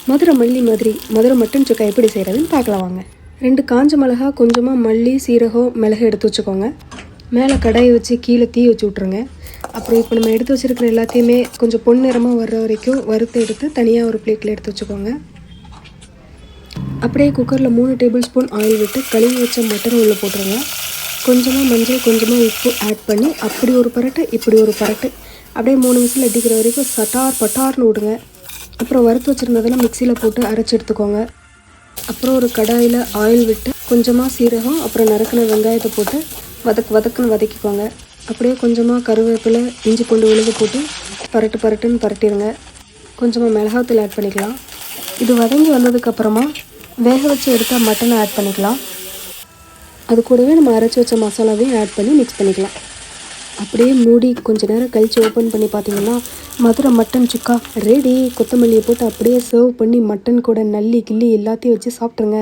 மதுரை மல்லி மாதிரி மதுரை மட்டன் சுக்கா எப்படி செய்கிறதுன்னு பார்க்கலாம் வாங்க. 2 காஞ்ச மிளகா, கொஞ்சமாக மல்லி, சீரகம், மிளகு எடுத்து வச்சுக்கோங்க. மேலே கடாயை வச்சு கீழே தீ வச்சு விட்ருங்க. அப்புறம் இப்போ நம்ம எடுத்து வச்சுருக்கிற எல்லாத்தையுமே கொஞ்சம் பொன்னிறமாக வர்ற வரைக்கும் வறுத்து எடுத்து தனியாக ஒரு பிளேட்டில் எடுத்து வச்சுக்கோங்க. அப்படியே குக்கரில் 3 டேபிள் ஸ்பூன் ஆயில் விட்டு கழுவி வச்ச மட்டன் உள்ளே போட்டுருங்க. கொஞ்சமாக மஞ்சள், கொஞ்சமாக உப்பு ஆட் பண்ணி அப்படி ஒரு பரட்டு இப்படி ஒரு பரட்டு அப்படியே 3 விசில் அடிக்கிற வரைக்கும் சட்டார் பட்டார்னு விடுங்க. அப்புறம் வறுத்து வச்சுருந்ததெல்லாம் மிக்சியில் போட்டு அரைச்சி எடுத்துக்கோங்க. அப்புறம் ஒரு கடாயில் ஆயில் விட்டு கொஞ்சமாக சீரகம், அப்புறம் நறுக்கின வெங்காயத்தை போட்டு வதக்குன்னு வதக்கிக்கோங்க. அப்படியே கொஞ்சமாக கருவேப்பிலை, இஞ்சி பூண்டு விழுது போட்டு பரட்டுன்னு பரட்டிடுங்க. கொஞ்சமாக மிளகாத்தூள் ஆட் பண்ணிக்கலாம். இது வதங்கி வந்ததுக்கப்புறமா வேக வச்சு எடுத்த மட்டனை ஆட் பண்ணிக்கலாம். அது கூடவே நம்ம அரைச்சி வச்ச மசாலாவையும் ஆட் பண்ணி மிக்ஸ் பண்ணிக்கலாம். அப்படியே மூடி கொஞ்சம் நேரம் கழித்து ஓப்பன் பண்ணி பார்த்தீங்கன்னா மதுரை மட்டன் சுக்கா ரெடி. கொத்தமல்லியை போட்டு அப்படியே சர்வ் பண்ணி மட்டன் கூட நல்லி கிள்ளி எல்லாத்தையும் வச்சு சாப்பிட்ருங்க.